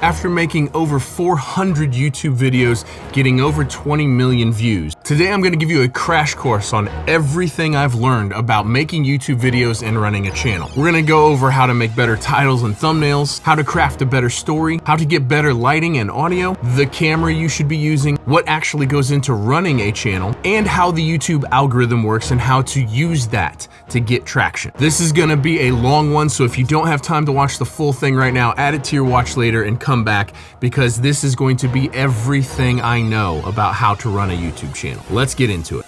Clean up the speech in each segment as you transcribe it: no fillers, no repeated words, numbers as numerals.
After making over 400 YouTube videos, getting over 20 million views, today I'm going to give you a crash course on everything I've learned about making YouTube videos and running a channel. We're going to go over how to make better titles and thumbnails, how to craft a better story, how to get better lighting and audio, the camera you should be using, what actually goes into running a channel, and how the YouTube algorithm works and how to use that to get traction. This is going to be a long one, so if you don't have time to watch the full thing right now, add it to your watch later and come back, because this is going to be everything I know about how to run a YouTube channel. Let's get into it.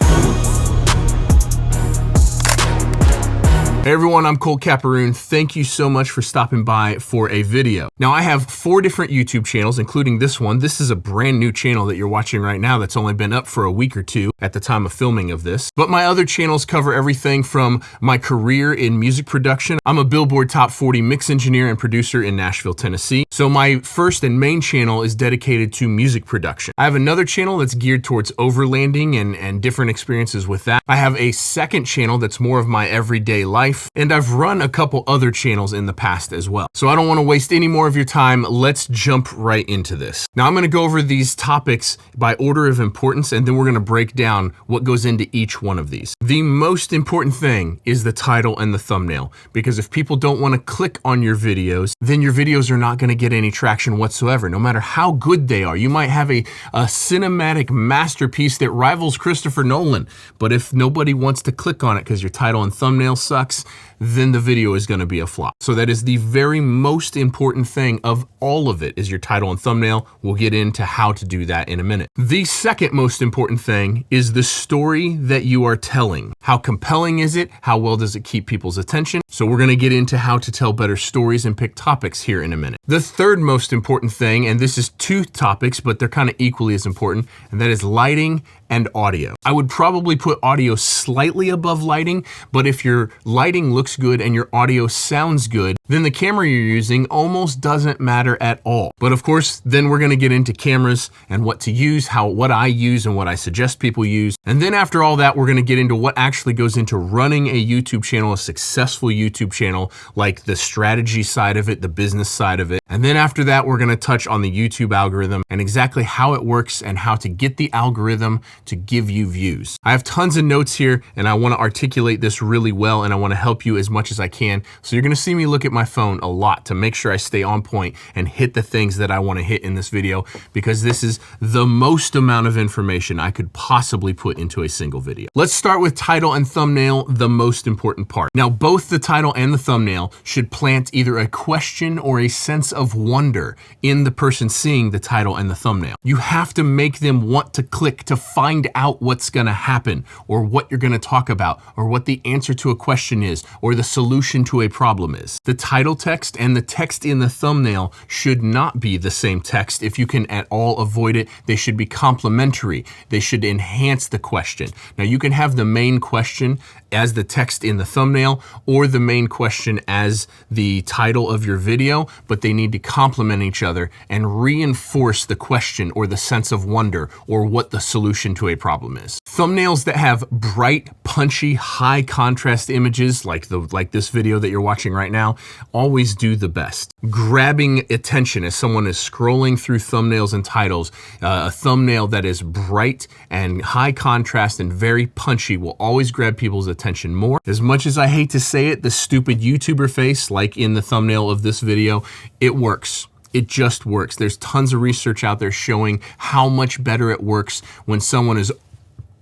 Hey everyone, I'm Cole Caparoon. Thank you so much for stopping by for a video. Now I have 4 different YouTube channels, including this one. This is a brand new channel that you're watching right now that's only been up for a week or 2 at the time of filming of this. But my other channels cover everything from my career in music production. I'm a Billboard Top 40 mix engineer and producer in Nashville, Tennessee. So my first and main channel is dedicated to music production. I have another channel that's geared towards overlanding and different experiences with that. I have a second channel that's more of my everyday life. And I've run a couple other channels in the past as well. So I don't want to waste any more of your time. Let's jump right into this. Now I'm going to go over these topics by order of importance, and then we're going to break down what goes into each one of these. The most important thing is the title and the thumbnail, because if people don't want to click on your videos, then your videos are not going to get any traction whatsoever, no matter how good they are. You might have a cinematic masterpiece that rivals Christopher Nolan, but if nobody wants to click on it because your title and thumbnail sucks, then the video is going to be a flop. So that is the very most important thing of all of it, is your title and thumbnail. We'll get into how to do that in a minute. The second most important thing is the story that you are telling. How compelling is it? How well does it keep people's attention? So we're going to get into how to tell better stories and pick topics here in a minute. The third most important thing, and this is 2 topics, but they're kind of equally as important, and that is lighting and audio. I would probably put audio slightly above lighting, but if your lighting looks good and your audio sounds good, then the camera you're using almost doesn't matter at all. But of course, then we're gonna get into cameras and what to use, what I use and what I suggest people use. And then after all that, we're gonna get into what actually goes into running a YouTube channel, a successful YouTube channel, like the strategy side of it, the business side of it. And then after that, we're gonna touch on the YouTube algorithm and exactly how it works and how to get the algorithm to give you views. I have tons of notes here and I wanna articulate this really well, and I wanna help you as much as I can. So you're gonna see me look at my phone a lot to make sure I stay on point and hit the things that I wanna hit in this video, because this is the most amount of information I could possibly put into a single video. Let's start with title and thumbnail, the most important part. Now, both the title and the thumbnail should plant either a question or a sense of wonder in the person seeing the title and the thumbnail. You have to make them want to click to find out what's gonna happen, or what you're gonna talk about, or what the answer to a question is, or the solution to a problem is. The title text and the text in the thumbnail should not be the same text. If you can at all avoid it, they should be complementary. They should enhance the question. Now you can have the main question as the text in the thumbnail, or the main question as the title of your video, but they need to complement each other and reinforce the question or the sense of wonder or what the solution to a problem is. Thumbnails that have bright, punchy, high contrast images like this video that you're watching right now always do the best. Grabbing attention as someone is scrolling through thumbnails and titles, a thumbnail that is bright and high contrast and very punchy will always grab people's attention more. As much as I hate to say it, the stupid YouTuber face, like in the thumbnail of this video, it works. It just works. There's tons of research out there showing how much better it works when someone is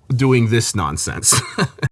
doing this nonsense.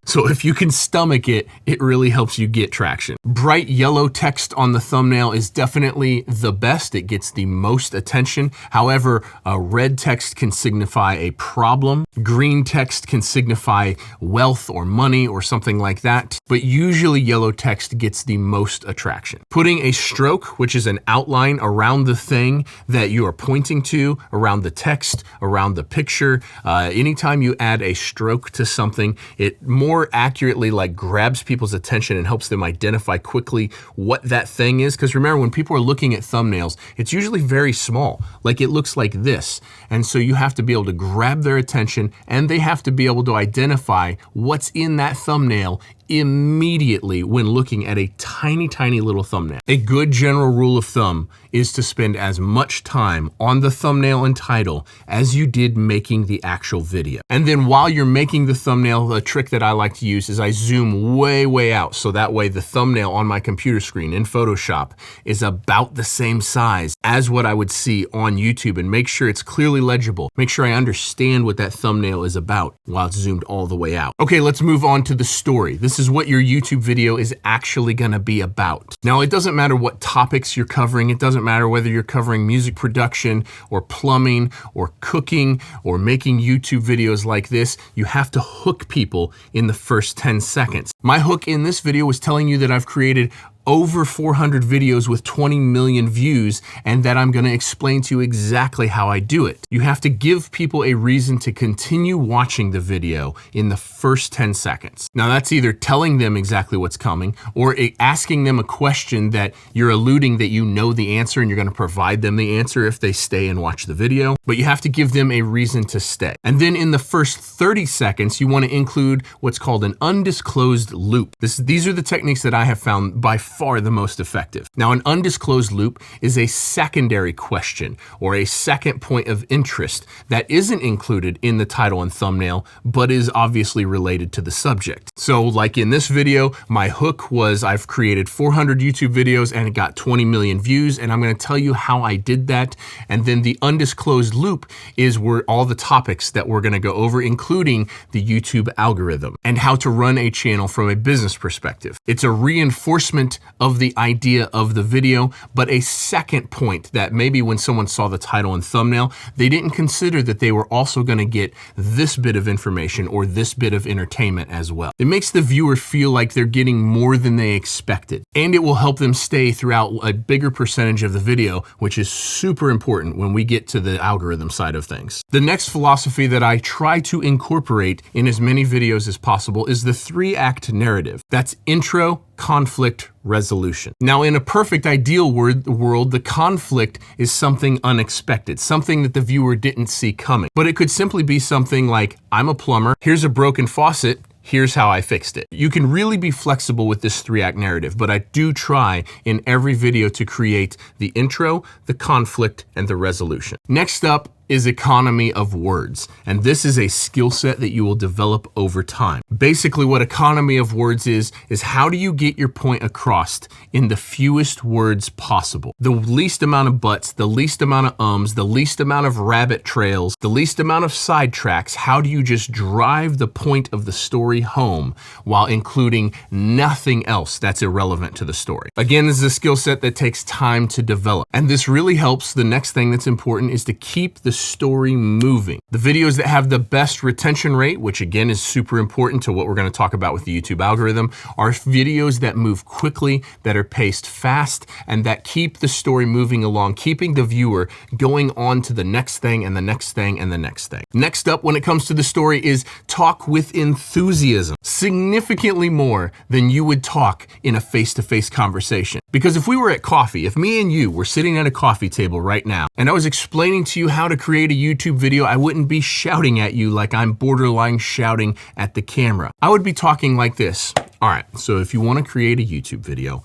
So if you can stomach it, it really helps you get traction. Bright yellow text on the thumbnail is definitely the best. It gets the most attention. However, red text can signify a problem. Green text can signify wealth or money or something like that. But usually yellow text gets the most attraction. Putting a stroke, which is an outline around the thing that you are pointing to, around the text, around the picture, anytime you add a stroke to something, it more accurately grabs people's attention and helps them identify quickly what that thing is. Because remember, when people are looking at thumbnails, it's usually very small, like it looks like this. And so you have to be able to grab their attention, and they have to be able to identify what's in that thumbnail immediately when looking at a tiny, tiny little thumbnail. A good general rule of thumb is to spend as much time on the thumbnail and title as you did making the actual video. And then while you're making the thumbnail, a trick that I like to use is I zoom way, way out, so that way the thumbnail on my computer screen in Photoshop is about the same size as what I would see on YouTube, and make sure it's clearly legible. Make sure I understand what that thumbnail is about while it's zoomed all the way out. Okay, let's move on to the story. This is what your YouTube video is actually gonna be about. Now, it doesn't matter what topics you're covering. It doesn't matter whether you're covering music production or plumbing or cooking or making YouTube videos like this. You have to hook people in the first 10 seconds. My hook in this video was telling you that I've created over 400 videos with 20 million views, and that I'm gonna explain to you exactly how I do it. You have to give people a reason to continue watching the video in the first 10 seconds. Now, that's either telling them exactly what's coming or asking them a question that you're alluding that you know the answer, and you're gonna provide them the answer if they stay and watch the video. But you have to give them a reason to stay. And then in the first 30 seconds, you wanna include what's called an undisclosed loop. These are the techniques that I have found by far the most effective. Now, an undisclosed loop is a secondary question or a second point of interest that isn't included in the title and thumbnail, but is obviously related to the subject. So like in this video, my hook was I've created 400 YouTube videos and it got 20 million views, and I'm gonna tell you how I did that. And then the undisclosed loop is where all the topics that we're gonna go over, including the YouTube algorithm and how to run a channel from a business perspective. It's a reinforcement of the idea of the video, but a second point that maybe when someone saw the title and thumbnail, they didn't consider that they were also going to get this bit of information or this bit of entertainment as well. It makes the viewer feel like they're getting more than they expected, and it will help them stay throughout a bigger percentage of the video, which is super important when we get to the algorithm side of things. The next philosophy that I try to incorporate in as many videos as possible is the 3-act narrative. That's intro, conflict, resolution. Now, in a perfect ideal world, the conflict is something unexpected, something that the viewer didn't see coming. But it could simply be something like, I'm a plumber, here's a broken faucet, here's how I fixed it. You can really be flexible with this 3-act narrative, but I do try in every video to create the intro, the conflict, and the resolution. Next up is economy of words. And this is a skill set that you will develop over time. Basically, what economy of words is how do you get your point across in the fewest words possible? The least amount of buts, the least amount of ums, the least amount of rabbit trails, the least amount of sidetracks. How do you just drive the point of the story home while including nothing else that's irrelevant to the story? Again, this is a skill set that takes time to develop. And this really helps. The next thing that's important is to keep the story moving. The videos that have the best retention rate, which again is super important to what we're going to talk about with the YouTube algorithm, are videos that move quickly, that are paced fast, and that keep the story moving along, keeping the viewer going on to the next thing and the next thing and the next thing. Next up, when it comes to the story, is talk with enthusiasm, significantly more than you would talk in a face-to-face conversation. Because if we were at coffee, if me and you were sitting at a coffee table right now, and I was explaining to you how to create a YouTube video, I wouldn't be shouting at you like I'm borderline shouting at the camera. I would be talking like this. All right, so if you want to create a YouTube video,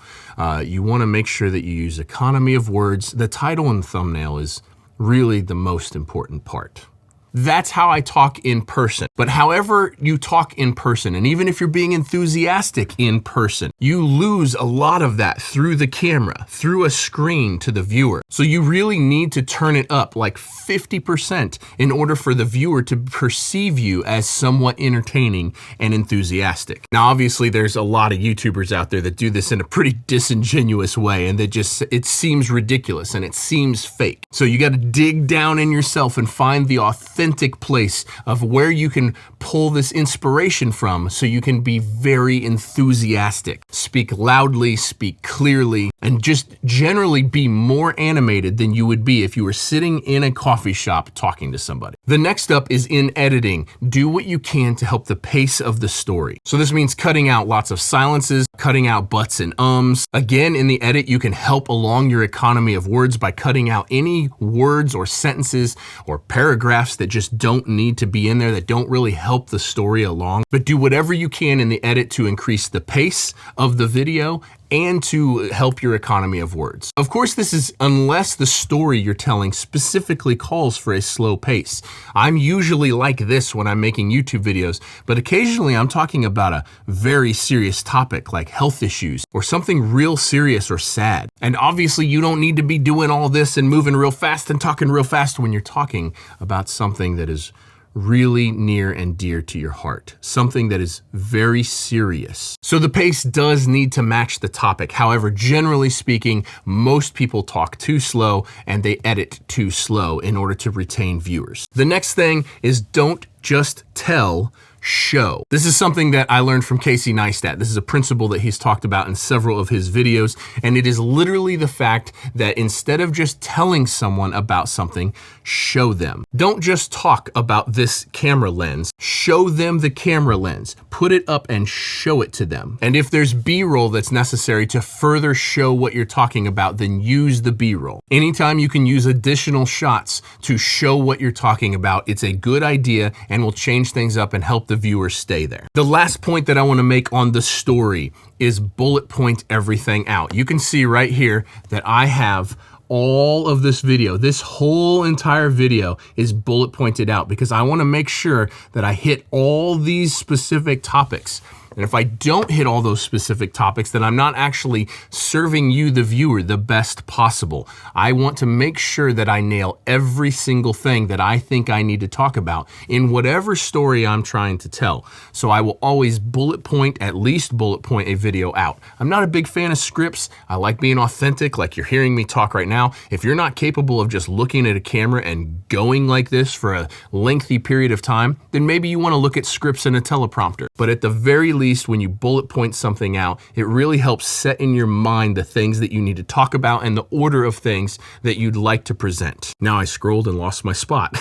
you want to make sure that you use economy of words. The title and thumbnail is really the most important part. That's how I talk in person. But however you talk in person, and even if you're being enthusiastic in person, you lose a lot of that through the camera, through a screen to the viewer. So you really need to turn it up like 50% in order for the viewer to perceive you as somewhat entertaining and enthusiastic. Now, obviously, there's a lot of YouTubers out there that do this in a pretty disingenuous way, and it seems ridiculous and it seems fake. So you got to dig down in yourself and find the authentic place of where you can pull this inspiration from so you can be very enthusiastic. Speak loudly, speak clearly, and just generally be more animated than you would be if you were sitting in a coffee shop talking to somebody. The next up is in editing. Do what you can to help the pace of the story. So this means cutting out lots of silences, cutting out buts and ums. Again, in the edit, you can help along your economy of words by cutting out any words or sentences or paragraphs that just don't need to be in there, that don't really help the story along. But do whatever you can in the edit to increase the pace of the video and to help your economy of words. Of course, this is unless the story you're telling specifically calls for a slow pace. I'm usually like this when I'm making YouTube videos, but occasionally I'm talking about a very serious topic like health issues or something real serious or sad. And obviously you don't need to be doing all this and moving real fast and talking real fast when you're talking about something that is really near and dear to your heart, something that is very serious. So the pace does need to match the topic. However, generally speaking, most people talk too slow and they edit too slow in order to retain viewers. The next thing is don't just tell, show. This is something that I learned from Casey Neistat. This is a principle that he's talked about in several of his videos, and it is literally the fact that instead of just telling someone about something, show them. Don't just talk about this camera lens, show them the camera lens. Put it up and show it to them. And if there's B-roll that's necessary to further show what you're talking about, then use the B-roll. Anytime you can use additional shots to show what you're talking about, it's a good idea and will change things up and help the viewer stay there. The last point that I want to make on the story is bullet point everything out. You can see right here that I have all of this video. This whole entire video is bullet pointed out because I want to make sure that I hit all these specific topics. And if I don't hit all those specific topics, then I'm not actually serving you, the viewer, the best possible. I want to make sure that I nail every single thing that I think I need to talk about in whatever story I'm trying to tell. So I will always at least bullet point a video out. I'm not a big fan of scripts. I like being authentic, like you're hearing me talk right now. If you're not capable of just looking at a camera and going like this for a lengthy period of time, then maybe you want to look at scripts and a teleprompter. But at the very least, when you bullet point something out, it really helps set in your mind the things that you need to talk about and the order of things that you'd like to present. Now I scrolled and lost my spot.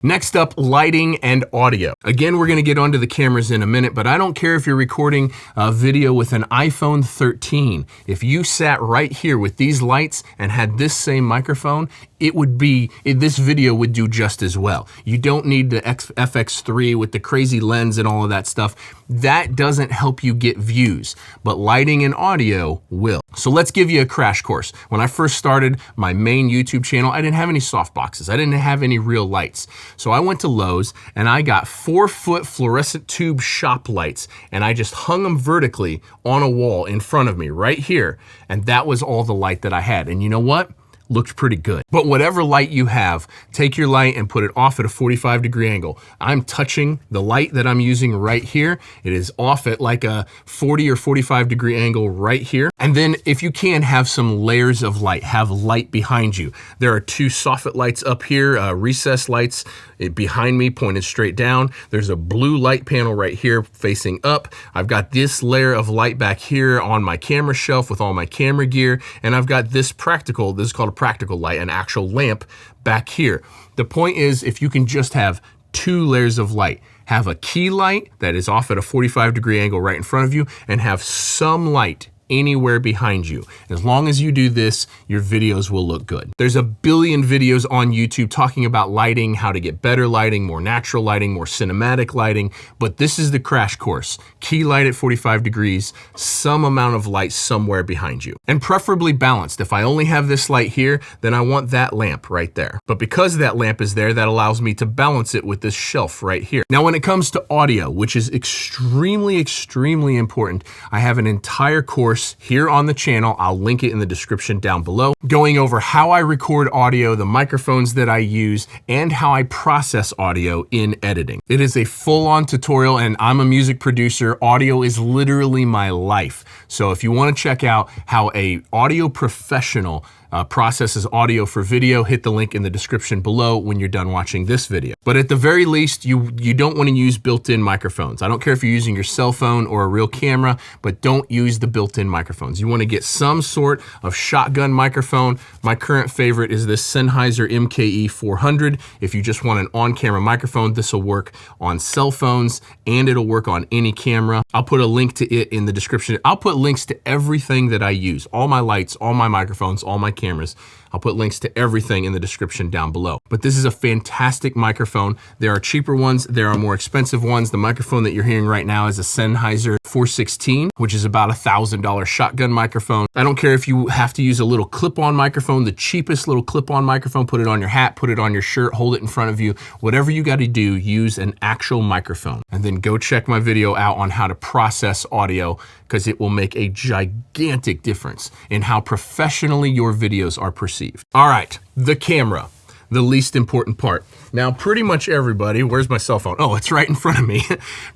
Next up, lighting and audio. Again, we're gonna get onto the cameras in a minute, but I don't care if you're recording a video with an iPhone 13. If you sat right here with these lights and had this same microphone, this video would do just as well. You don't need the FX3 with the crazy lens and all of that stuff. That doesn't help you get views, but lighting and audio will. So let's give you a crash course. When I first started my main YouTube channel, I didn't have any softboxes. I didn't have any real lights. So I went to Lowe's and I got 4-foot fluorescent tube shop lights and I just hung them vertically on a wall in front of me right here. And that was all the light that I had. And you know what? Looked pretty good. But whatever light you have, take your light and put it off at a 45-degree angle. I'm touching the light that I'm using right here. It is off at like a 40 or 45-degree angle right here. And then if you can, have some layers of light, have light behind you. There are 2 soffit lights up here, recessed lights behind me pointed straight down. There's a blue light panel right here facing up. I've got this layer of light back here on my camera shelf with all my camera gear. And I've got this is called a practical light, an actual lamp back here. The point is, if you can just have 2 layers of light, have a key light that is off at a 45-degree angle right in front of you, and have some light anywhere behind you. As long as you do this, your videos will look good. There's a billion videos on YouTube talking about lighting, how to get better lighting, more natural lighting, more cinematic lighting, but this is the crash course. Key light at 45 degrees, some amount of light somewhere behind you, and preferably balanced. If I only have this light here, then I want that lamp right there. But because that lamp is there, that allows me to balance it with this shelf right here. Now, when it comes to audio, which is extremely, extremely important, I have an entire course here on the channel. I'll link it in the description down below, going over how I record audio, the microphones that I use, and how I process audio in editing. It is a full-on tutorial, and I'm a music producer. Audio is literally my life. So if you want to check out how a audio professional processes audio for video, hit the link in the description below when you're done watching this video. But at the very least, you don't want to use built-in microphones. I don't care if you're using your cell phone or a real camera, but don't use the built-in microphones. You want to get some sort of shotgun microphone. My current favorite is this Sennheiser MKE 400. If you just want an on-camera microphone, this will work on cell phones and it'll work on any camera. I'll put a link to it in the description. I'll put links to everything that I use, all my lights, all my microphones, all my cameras. I'll put links to everything in the description down below. But this is a fantastic microphone. There are cheaper ones, there are more expensive ones. The microphone that you're hearing right now is a Sennheiser 416, which is about $1,000 shotgun microphone. I don't care if you have to use a little clip-on microphone, the cheapest little clip-on microphone, put it on your hat, put it on your shirt, hold it in front of you. Whatever you got to do, use an actual microphone. And then go check my video out on how to process audio, because it will make a gigantic difference in how professionally your videos are perceived. All right, the camera, the least important part. Now, pretty much everybody, where's my cell phone? Oh, it's right in front of me.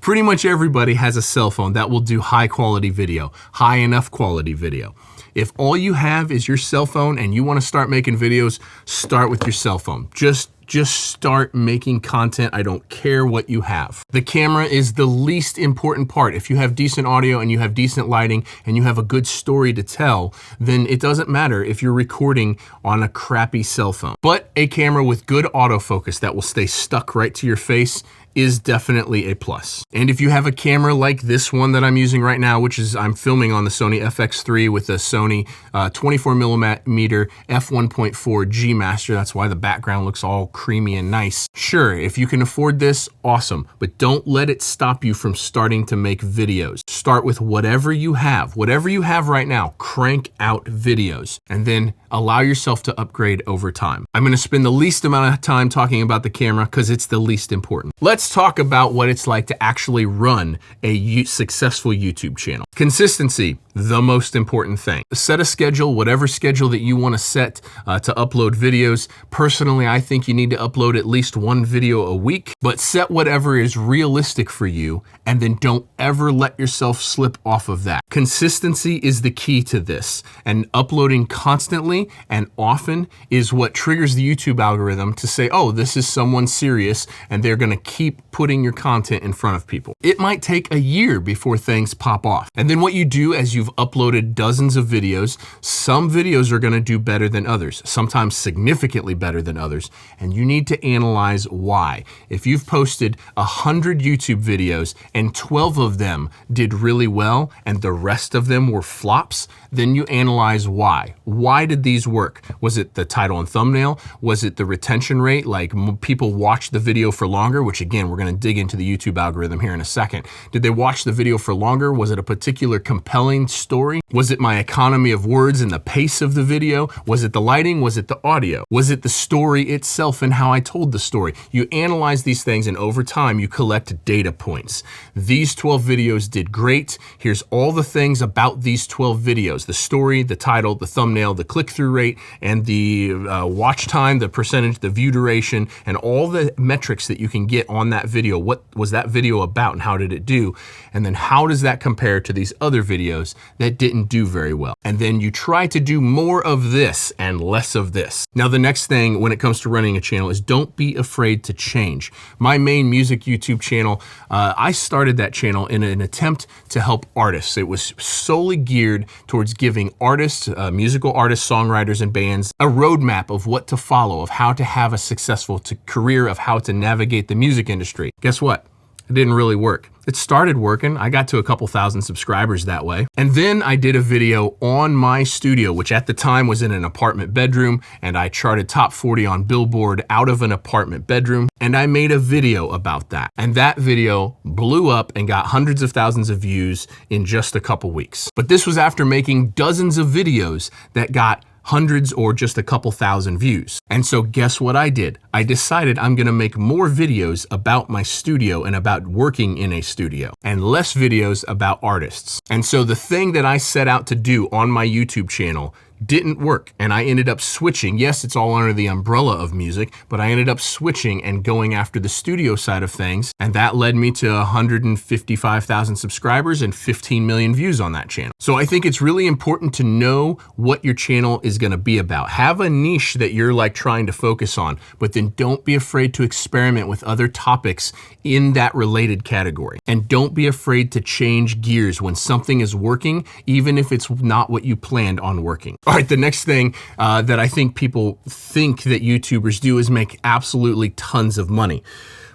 Pretty much everybody has a cell phone that will do high quality video, high enough quality video. If all you have is your cell phone and you want to start making videos, start with your cell phone. Just start making content. I don't care what you have. The camera is the least important part. If you have decent audio and you have decent lighting and you have a good story to tell, then it doesn't matter if you're recording on a crappy cell phone. But a camera with good autofocus that will stay stuck right to your face is definitely a plus. And if you have a camera like this one that I'm using right now, which is I'm filming on the Sony FX3 with a Sony 24mm f1.4 G Master, that's why the background looks all creamy and nice. Sure, if you can afford this, awesome, but don't let it stop you from starting to make videos. Start with whatever you have right now, crank out videos, and then allow yourself to upgrade over time. I'm gonna spend the least amount of time talking about the camera because it's the least important. Let's talk about what it's like to actually run a successful YouTube channel. Consistency, the most important thing. Set a schedule, whatever schedule that you want to set to upload videos. Personally, I think you need to upload at least one video a week, but set whatever is realistic for you, and then don't ever let yourself slip off of that. Consistency is the key to this, and uploading constantly and often is what triggers the YouTube algorithm to say, oh, this is someone serious, and they're gonna keep putting your content in front of people. It might take a year before things pop off. And then what you do as you've uploaded dozens of videos, some videos are gonna do better than others, sometimes significantly better than others, and you need to analyze why. If you've posted 100 YouTube videos and 12 of them did really well and the rest of them were flops, then you analyze why. Why did these work? Was it the title and thumbnail? Was it the retention rate? Like people watch the video for longer, which again, we're gonna dig into the YouTube algorithm here in a second. Did they watch the video for longer? Was it a particular compelling story? Was it my economy of words and the pace of the video? Was it the lighting? Was it the audio? Was it the story itself and how I told the story? You analyze these things, and over time you collect data points. These 12 videos did great. Here's all the things about these 12 videos: the story, the title, the thumbnail, the click-through rate, and the watch time, the percentage, the view duration, and all the metrics that you can get on that video. What was that video about and how did it do? And then how does that compare to these other videos that didn't do very well? And then you try to do more of this and less of this. Now, the next thing when it comes to running a channel is don't be afraid to change. My main music YouTube channel, I started that channel in an attempt to help artists. It was solely geared towards giving artists, musical artists, songwriters, and bands a roadmap of what to follow, of how to have a successful career, of how to navigate the music industry. Guess what? It didn't really work. It started working. I got to a couple thousand subscribers that way. And then I did a video on my studio, which at the time was in an apartment bedroom, and I charted top 40 on Billboard out of an apartment bedroom, and I made a video about that. And that video blew up and got hundreds of thousands of views in just a couple weeks. But this was after making dozens of videos that got hundreds or just a couple thousand views. And so guess what I did? I decided I'm gonna make more videos about my studio and about working in a studio, and less videos about artists. And so the thing that I set out to do on my YouTube channel didn't work, and I ended up switching. Yes, it's all under the umbrella of music, but I ended up switching and going after the studio side of things, and that led me to 155,000 subscribers and 15 million views on that channel. So I think it's really important to know what your channel is gonna be about. Have a niche that you're like trying to focus on, but then don't be afraid to experiment with other topics in that related category. And don't be afraid to change gears when something is working, even if it's not what you planned on working. All right, the next thing that I think people think that YouTubers do is make absolutely tons of money.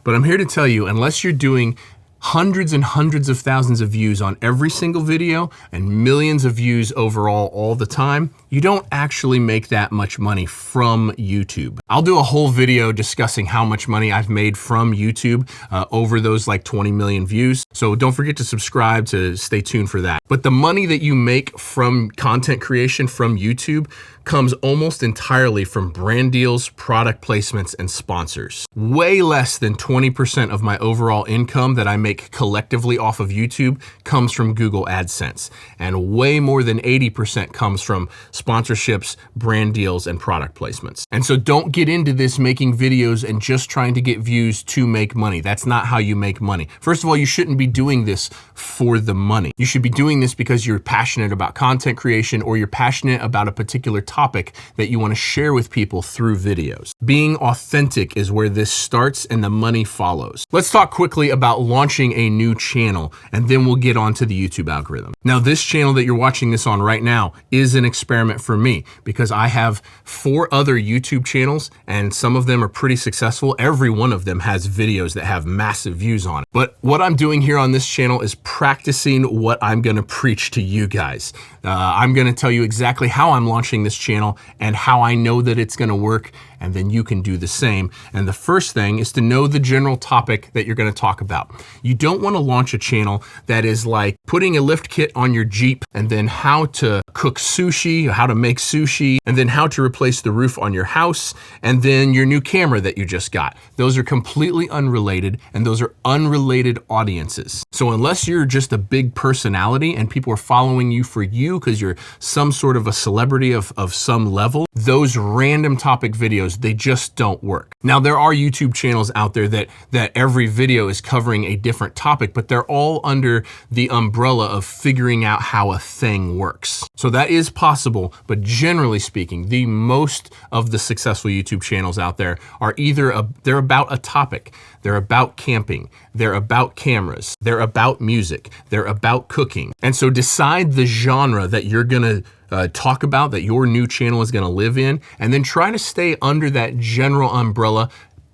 But I'm here to tell you, unless you're doing hundreds and hundreds of thousands of views on every single video and millions of views overall all the time, you don't actually make that much money from YouTube. I'll do a whole video discussing how much money I've made from YouTube over those like 20 million views. So don't forget to subscribe to stay tuned for that. But the money that you make from content creation from YouTube comes almost entirely from brand deals, product placements, and sponsors. Way less than 20% of my overall income that I make collectively off of YouTube comes from Google AdSense. And way more than 80% comes from sponsorships, brand deals, and product placements. And so don't get into this making videos and just trying to get views to make money. That's not how you make money. First of all, you shouldn't be doing this for the money. You should be doing this because you're passionate about content creation or you're passionate about a particular topic that you want to share with people through videos. Being authentic is where this starts and the money follows. Let's talk quickly about launching a new channel and then we'll get on to the YouTube algorithm. Now, this channel that you're watching this on right now is an experiment for me because I have 4 other YouTube channels and some of them are pretty successful. Every one of them has videos that have massive views on it. But what I'm doing here on this channel is practicing what I'm going to preach to you guys. I'm going to tell you exactly how I'm launching this channel and how I know that it's going to work, and then you can do the same. And the first thing is to know the general topic that you're going to talk about. You don't want to launch a channel that is like putting a lift kit on your Jeep and then how to cook sushi, how to make sushi, and then how to replace the roof on your house, and then your new camera that you just got. Those are completely unrelated, and those are unrelated audiences. So unless you're just a big personality and people are following you for you because you're some sort of a celebrity of some level, those random topic videos, they just don't work. Now, there are YouTube channels out there that every video is covering a different topic, but they're all under the umbrella of figuring out how a thing works. So that is possible, but generally speaking, the most of the successful YouTube channels out there are either they're about a topic, they're about camping, they're about cameras, they're about music, they're about cooking. And so decide the genre that you're gonna talk about, that your new channel is gonna live in, and then try to stay under that general umbrella.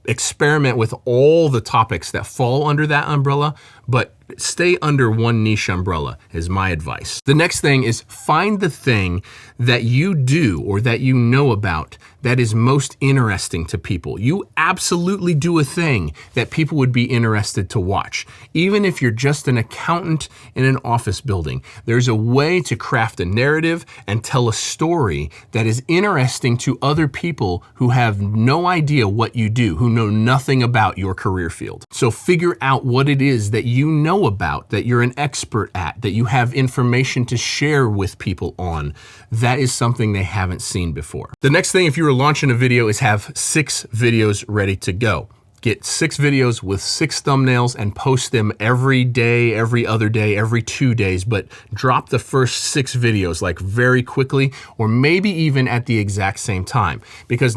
Experiment with all the topics that fall under that umbrella, but stay under one niche umbrella is my advice. The next thing is find the thing that you do or that you know about that is most interesting to people. You absolutely do a thing that people would be interested to watch. Even if you're just an accountant in an office building, there's a way to craft a narrative and tell a story that is interesting to other people who have no idea what you do, who know nothing about your career field. So figure out what it is that you know about, that you're an expert at, that you have information to share with people on. That is something they haven't seen before. The next thing, if you were launching a video, is have 6 videos ready to go. Get 6 videos with 6 thumbnails and post them every day, every other day, every 2 days, but drop the first 6 videos like very quickly or maybe even at the exact same time, because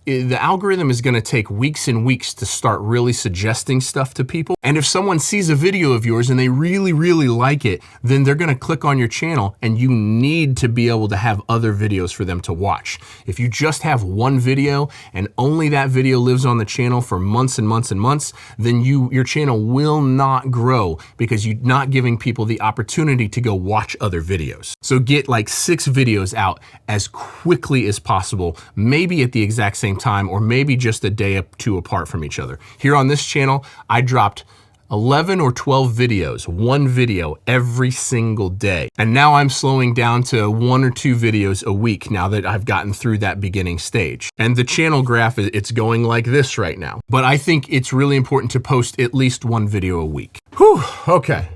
the algorithm is going to take weeks and weeks to start really suggesting stuff to people. And if someone sees a video of yours and they really, really like it, then they're going to click on your channel, and you need to be able to have other videos for them to watch. If you just have one video and only that video lives on the channel for months and months and months, then your channel will not grow because you're not giving people the opportunity to go watch other videos. So get like 6 videos out as quickly as possible, maybe at the exact same time, or maybe just a day or 2 apart from each other. Here on this channel, I dropped 11 or 12 videos, 1 video every single day. And now I'm slowing down to 1 or 2 videos a week now that I've gotten through that beginning stage. And the channel graph, it's going like this right now. But I think it's really important to post at least 1 video a week. Whew, okay.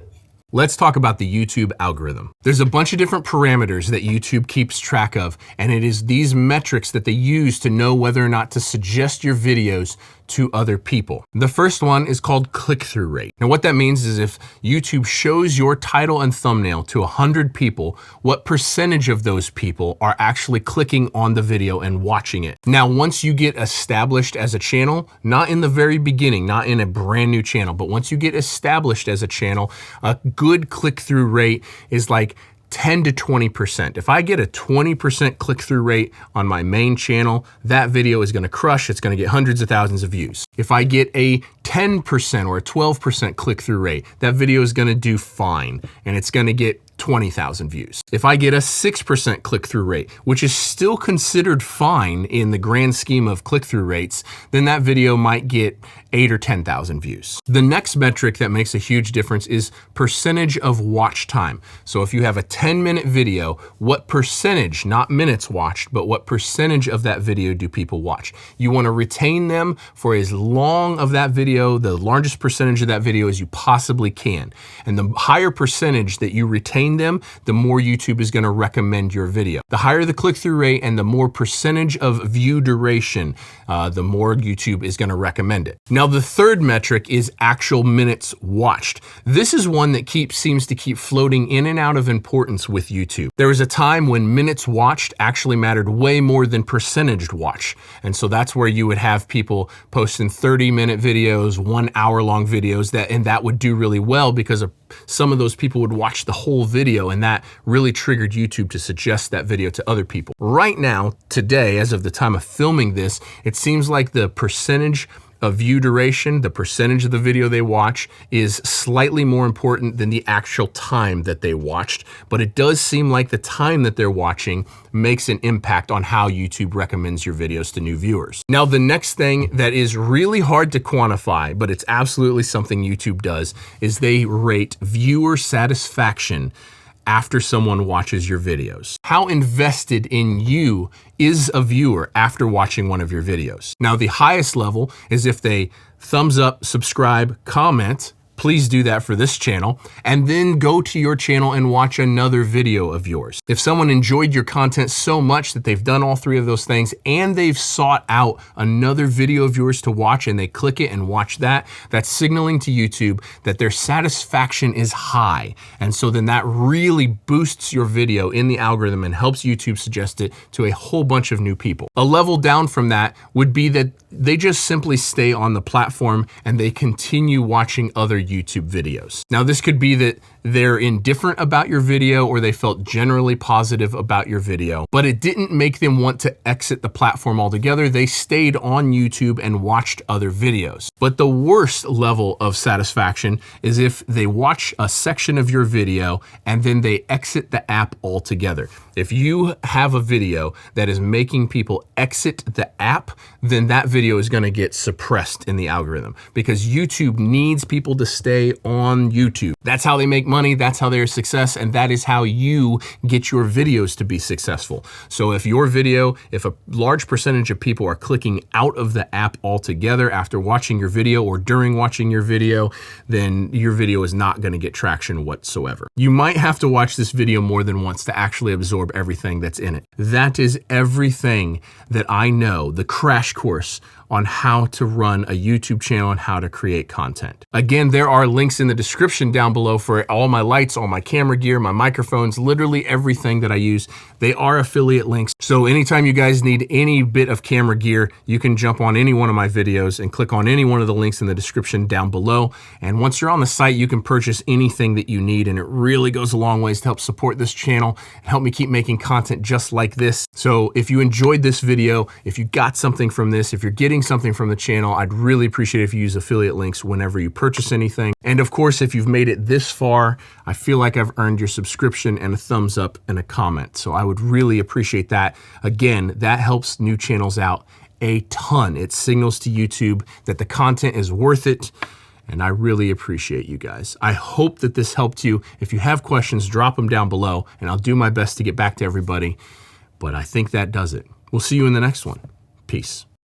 Let's talk about the YouTube algorithm. There's a bunch of different parameters that YouTube keeps track of, and it is these metrics that they use to know whether or not to suggest your videos to other people. The first one is called click-through rate. Now what that means is if YouTube shows your title and thumbnail to 100 people, what percentage of those people are actually clicking on the video and watching it? Now, once you get established as a channel, not in the very beginning, not in a brand new channel, but once you get established as a channel, a good click-through rate is like 10 to 20%. If I get a 20% click-through rate on my main channel, that video is gonna crush. It's gonna get hundreds of thousands of views. If I get a 10% or a 12% click-through rate, that video is gonna do fine, and it's gonna get 20,000 views. If I get a 6% click-through rate, which is still considered fine in the grand scheme of click-through rates, then that video might get 8 or 10,000 views. The next metric that makes a huge difference is percentage of watch time. So if you have a 10-minute video, what percentage, not minutes watched, but what percentage of that video do people watch? You want to retain them for as long of that video, the largest percentage of that video as you possibly can. And the higher percentage that you retain them, the more YouTube is going to recommend your video. The higher the click-through rate and the more percentage of view duration, the more YouTube is going to recommend it. Now, the third metric is actual minutes watched. This is one that seems to keep floating in and out of importance with YouTube. There was a time when minutes watched actually mattered way more than percentage watch. And so that's where you would have people posting 30-minute videos, 1 hour-long videos, and that would do really well because some of those people would watch the whole video, and that really triggered YouTube to suggest that video to other people. Right now, today, as of the time of filming this, it seems like the percentage of view duration, the percentage of the video they watch, is slightly more important than the actual time that they watched, but it does seem like the time that they're watching makes an impact on how YouTube recommends your videos to new viewers. Now, the next thing that is really hard to quantify, but it's absolutely something YouTube does, is they rate viewer satisfaction after someone watches your videos. How invested in you is a viewer after watching one of your videos? Now, the highest level is if they thumbs up, subscribe, comment. Please do that for this channel, and then go to your channel and watch another video of yours. If someone enjoyed your content so much that they've done all three of those things and they've sought out another video of yours to watch and they click it and watch that, that's signaling to YouTube that their satisfaction is high. And so then that really boosts your video in the algorithm and helps YouTube suggest it to a whole bunch of new people. A level down from that would be that they just simply stay on the platform and they continue watching other YouTube videos. Now, this could be that they're indifferent about your video or they felt generally positive about your video, but it didn't make them want to exit the platform altogether. They stayed on YouTube and watched other videos. But the worst level of satisfaction is if they watch a section of your video and then they exit the app altogether. If you have a video that is making people exit the app, then that video is going to get suppressed in the algorithm because YouTube needs people to stay on YouTube. That's how they make money, that's how they're a success, and that is how you get your videos to be successful. So if your video, if a large percentage of people are clicking out of the app altogether after watching your video or during watching your video, then your video is not going to get traction whatsoever. You might have to watch this video more than once to actually absorb everything that's in it. That is everything that I know, the crash course on how to run a YouTube channel and how to create content. Again, there are links in the description down below for all my lights, all my camera gear, my microphones, literally everything that I use. They are affiliate links. So anytime you guys need any bit of camera gear, you can jump on any one of my videos and click on any one of the links in the description down below. And once you're on the site, you can purchase anything that you need, and it really goes a long ways to help support this channel and help me keep making content just like this. So if you enjoyed this video, if you got something from this, if you're getting something from the channel, I'd really appreciate it if you use affiliate links whenever you purchase anything. And of course, if you've made it this far, I feel like I've earned your subscription and a thumbs up and a comment. So I would really appreciate that. Again, that helps new channels out a ton. It signals to YouTube that the content is worth it. And I really appreciate you guys. I hope that this helped you. If you have questions, drop them down below and I'll do my best to get back to everybody. But I think that does it. We'll see you in the next one. Peace.